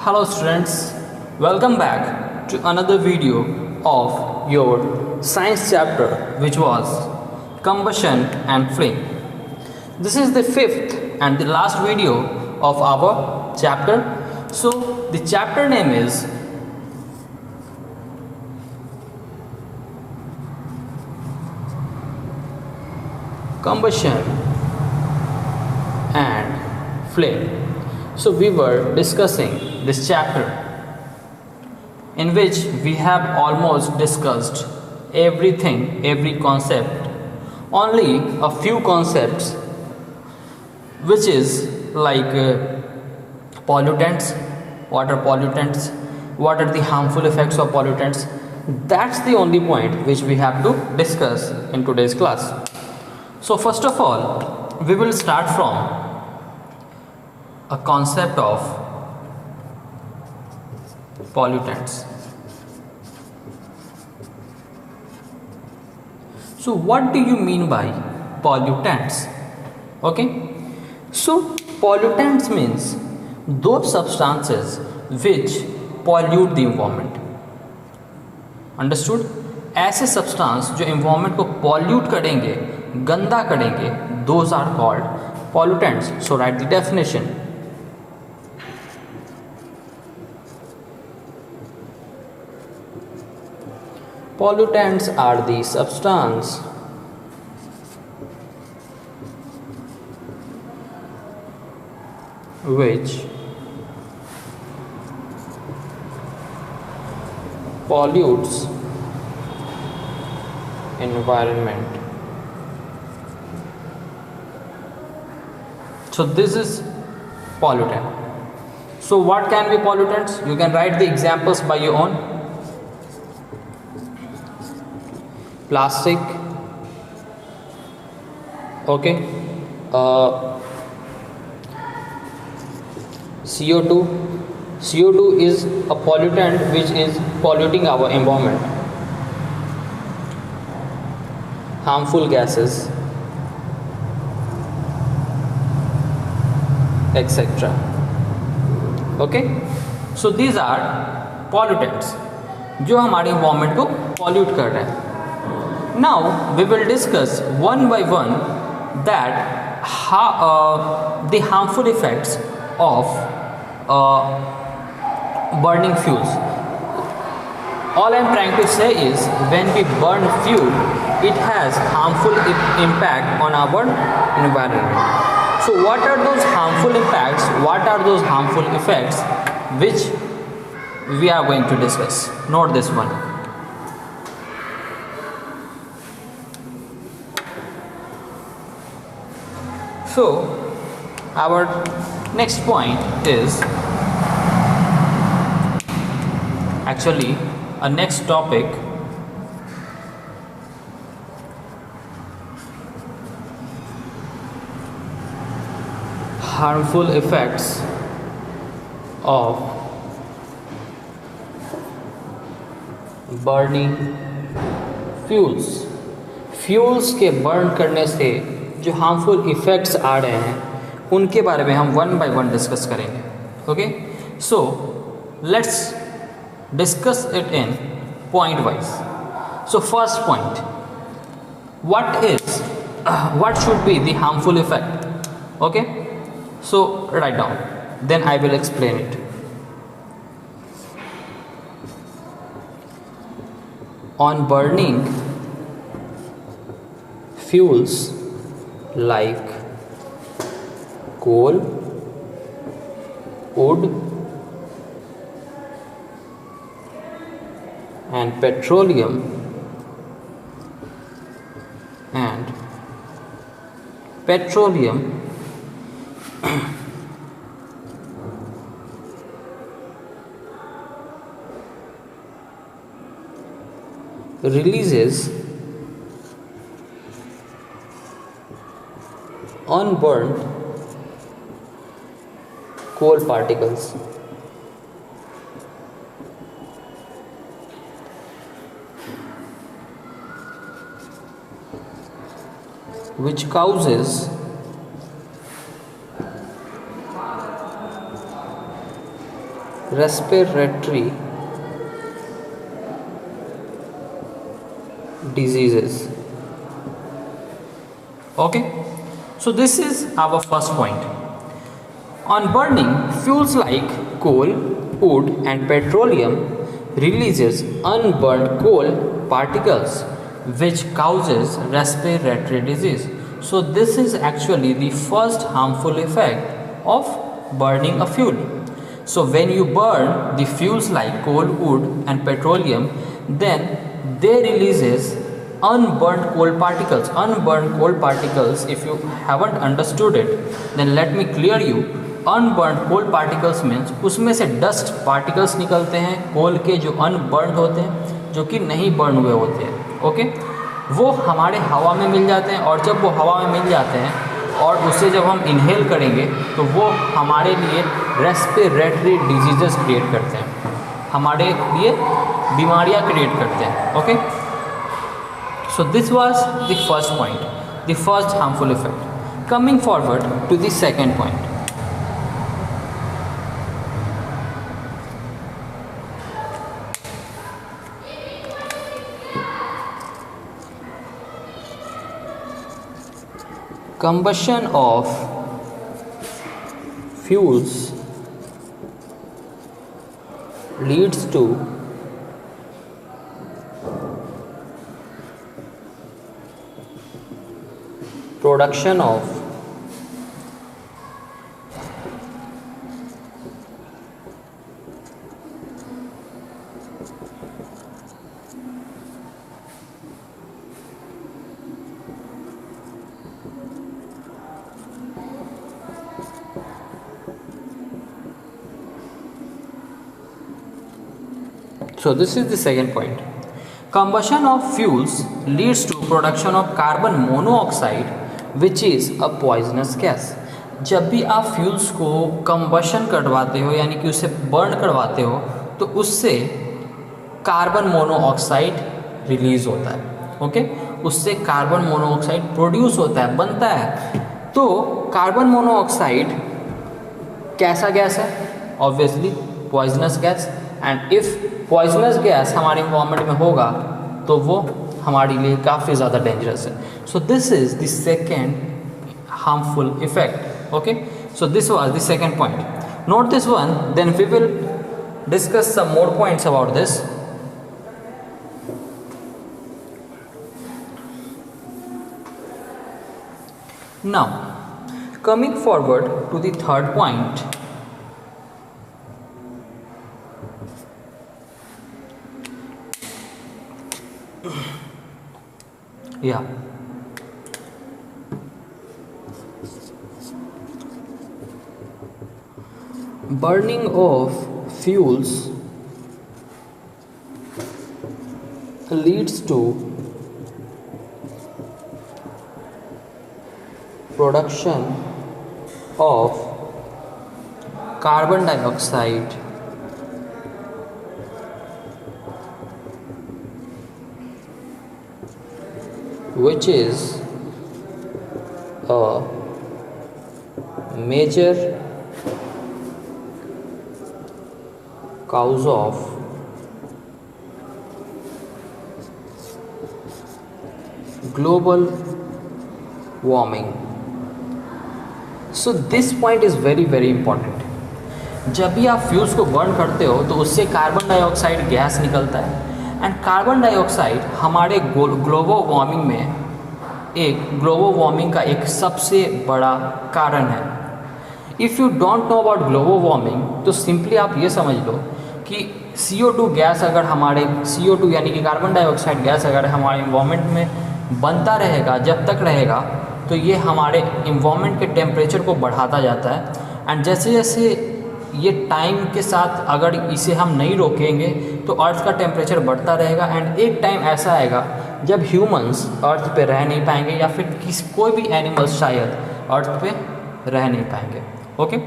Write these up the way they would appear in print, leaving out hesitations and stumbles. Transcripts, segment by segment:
Hello students, welcome back to another video of your science chapter which was combustion and flame. This is the fifth and the last video of our chapter. So the chapter name is combustion and flame. So we were discussing this chapter in which we have almost discussed everything, every concept, only a few concepts which is like pollutants, water pollutants, what are the harmful effects of pollutants. That's the only point which we have to discuss in today's class. So first of all, we will start from a concept of pollutants. So what do you mean by pollutants? Okay, so pollutants means those substances which pollute the environment. Understood? ऐसे substance जो environment को pollute करेंगे, गंदा करेंगे, those are called pollutants. So write the definition. Pollutants are the substance which pollutes environment. So this is pollutant. So what can be pollutants? You can write the examples by your own. Plastic, okay, CO2. CO2 is a pollutant which is polluting our environment. Harmful gases, etc. Okay, so these are pollutants जो हमारे environment को pollute कर रहे हैं. Now we will discuss one by one that the harmful effects of burning fuels. All I am trying to say is when we burn fuel, it has harmful impact on our environment. So what are those harmful impacts? What are those harmful effects which we are going to discuss? Note this one. So our next point is actually a next topic harmful effects of burning fuels. Fuels के burn करने से जो harmful effects आ रहे हैं उनके बारे में हम वन बाय वन डिस्कस करेंगे. Okay, so let's discuss it in point wise. So first point, what should be the harmful effect? Okay, so write down, then I will explain it. On burning fuels like coal, wood and petroleum releases unburned coal particles which causes respiratory diseases. Okay, so this is our first point. On burning, fuels like coal, wood and petroleum releases unburned coal particles which causes respiratory disease. So this is actually the first harmful effect of burning a fuel. So when you burn the fuels like coal, wood and petroleum, then they releases unburned coal particles. Unburned coal particles, if you haven't understood it, then let me clear you. Unburnt coal particles means उसमें से dust particles निकलते हैं कोल के जो unburn होते हैं, जो कि नहीं बर्न हुए होते हैं. ओके, वो हमारे हवा में मिल जाते हैं और जब वो हवा में मिल जाते हैं और उससे जब हम इनहेल करेंगे तो वो हमारे लिए रेस्पिरेटरी डिजीजेस क्रिएट करते हैं, हमारे लिए बीमारियां क्रिएट करते हैं. Okay, so this was the first point, the first harmful effect. Coming forward to the second point. Combustion of fuels leads to production of So this is the second point. Combustion of fuels leads to production of carbon monoxide, which is a poisonous gas. जब भी आप fuels को combustion करवाते हो यानी कि उसे burn करवाते हो तो उससे कार्बन मोनोऑक्साइड रिलीज होता है. ओके, उससे कार्बन मोनोऑक्साइड प्रोड्यूस होता है, बनता है. तो कार्बन मोनोऑक्साइड कैसा गैस है? Obviously poisonous gas. And if poisonous gas हमारे इन्वायरमेंट में होगा तो वो हमारे लिए काफ़ी ज़्यादा डेंजरस है. So this is the second harmful effect. Okay, so this was the second point. Note this one, then we will discuss some more points about this. Now coming forward to the third point. Yeah. Burning of fuels leads to production of carbon dioxide, which is a major cause of global warming. So this point is very important. जब भी आप fuels को burn करते हो तो उससे carbon dioxide gas निकलता है. एंड कार्बन डाइऑक्साइड हमारे ग्लोबल वार्मिंग में ग्लोबल वार्मिंग का एक सबसे बड़ा कारण है. If you don't know about global warming तो सिंपली आप ये समझ लो कि CO2 गैस अगर हमारे CO2 यानी कि कार्बन डाइऑक्साइड गैस अगर हमारे इन्वायरमेंट में बनता रहेगा जब तक रहेगा तो ये हमारे इन्वायरमेंट के टेम्परेचर को बढ़ाता जाता है. एंड जैसे जैसे ये टाइम के साथ अगर इसे हम नहीं रोकेंगे तो अर्थ का टेम्परेचर बढ़ता रहेगा. एंड एक टाइम ऐसा आएगा जब ह्यूमंस अर्थ पे रह नहीं पाएंगे या फिर कोई भी एनिमल्स शायद अर्थ पे रह नहीं पाएंगे. Okay,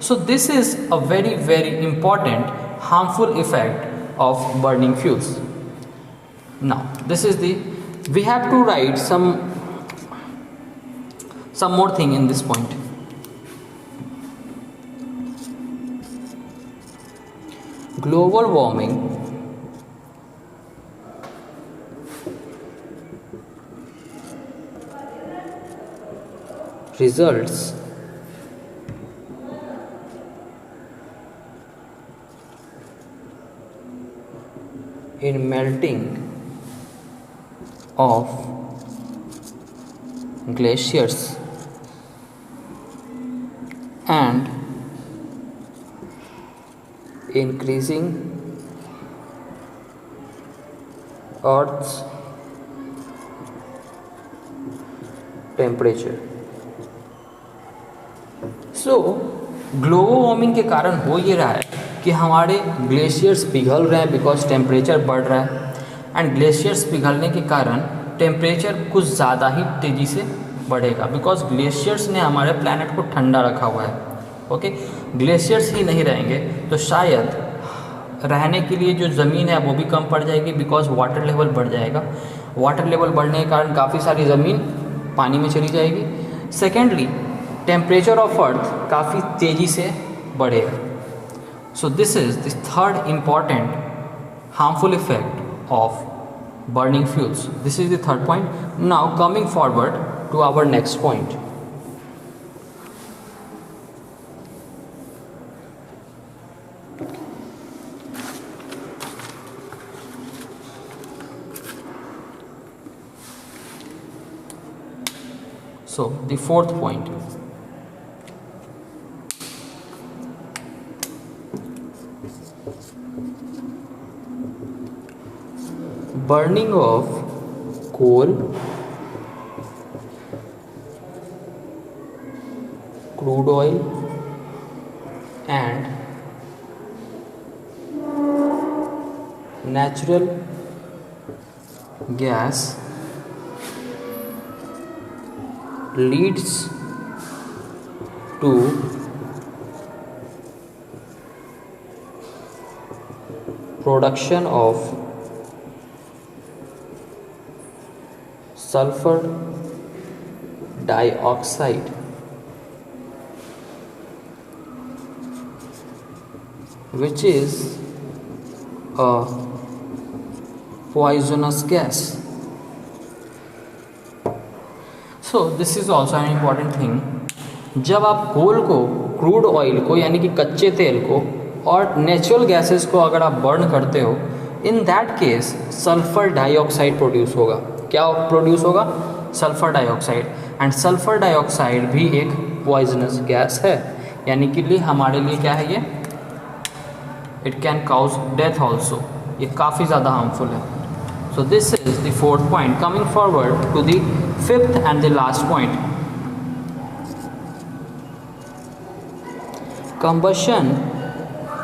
so this is a very important harmful effect of burning fuels. Now this is the we have to write some more thing in this point. global warming results in melting of glaciers and increasing Earth's temperature. So global warming के कारण हो ये रहा है कि हमारे glaciers पिघल रहे हैं बिकॉज टेम्परेचर बढ़ रहा है एंड ग्लेशियर्स पिघलने के कारण टेम्परेचर कुछ ज़्यादा ही तेज़ी से बढ़ेगा बिकॉज ग्लेशियर्स ने हमारे प्लैनेट को ठंडा रखा हुआ है. ओके ग्लेशियर्स ही नहीं रहेंगे तो शायद रहने के लिए जो ज़मीन है वो भी कम पड़ जाएगी बिकॉज वाटर लेवल बढ़ जाएगा. वाटर लेवल बढ़ने के कारण काफ़ी सारी ज़मीन पानी में चली जाएगी. सेकेंडली टेम्परेचर ऑफ अर्थ काफ़ी तेज़ी से बढ़ेगा. सो this is the third important harmful effect of burning fuels. This is the third point. Now coming forward to our next point. So the fourth point. Burning of coal, crude oil and natural gas leads to production of sulfur dioxide which is a poisonous gas. So this is also an important thing. जब आप कोल को, crude oil को यानी कि कच्चे तेल को और नेचुरल गैसेस को अगर आप बर्न करते हो, in that case sulphur dioxide produce होगा. क्या प्रोड्यूस होगा? Sulphur dioxide. And sulphur dioxide भी एक पॉइजनस गैस है यानी कि हमारे लिए क्या है ये? It can cause death also. ये काफ़ी ज़्यादा हार्मफुल है. So this is the fourth point. Coming forward to the fifth and the last point. Combustion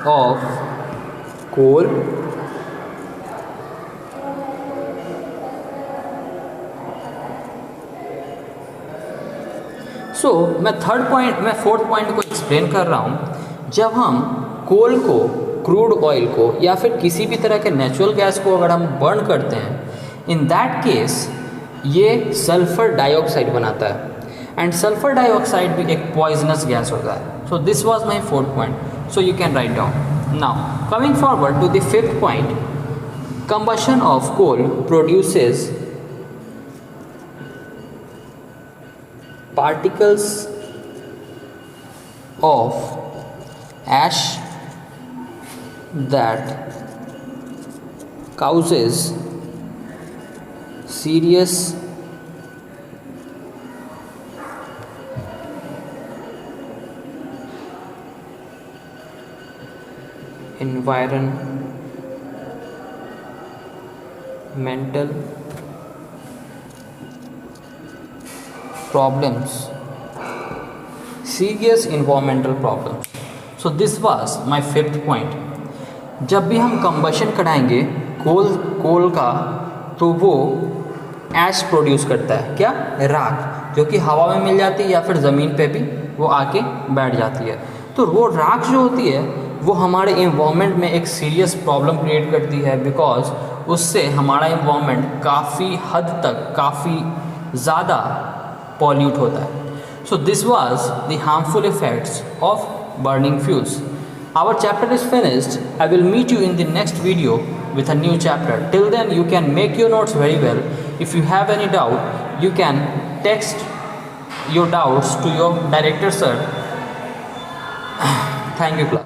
of coal मैं फोर्थ पॉइंट को एक्सप्लेन कर रहा हूँ. जब हम कोल को, क्रूड ऑयल को या फिर किसी भी तरह के नेचुरल गैस को अगर हम बर्न करते हैं, इन दैट केस ये सल्फर डाइऑक्साइड बनाता है एंड सल्फर डाइऑक्साइड भी एक पॉइजनस गैस होता है. So this was my fourth point. So you can write down. Now coming forward to the fifth point. Combustion of coal produces particles of ash that causes serious environmental problems, serious environmental problems. So this was my fifth point. जब भी हम combustion कराएंगे कोल का तो वो ऐश produce करता है. क्या? राख, जो कि हवा में मिल जाती है या फिर ज़मीन पे भी वो आके बैठ जाती है. तो वो राख जो होती है वो हमारे इन्वायरमेंट में एक सीरियस प्रॉब्लम क्रिएट करती है बिकॉज उससे हमारा इन्वायरमेंट काफ़ी हद तक, काफ़ी ज़्यादा पॉल्यूट होता है. So this was the harmful effects of burning fuels. Our chapter is finished. I will meet you in the next video with a new chapter. Till then, you can make your notes very well. If you have any doubt, you can text your doubts to your director, sir. Thank you, class.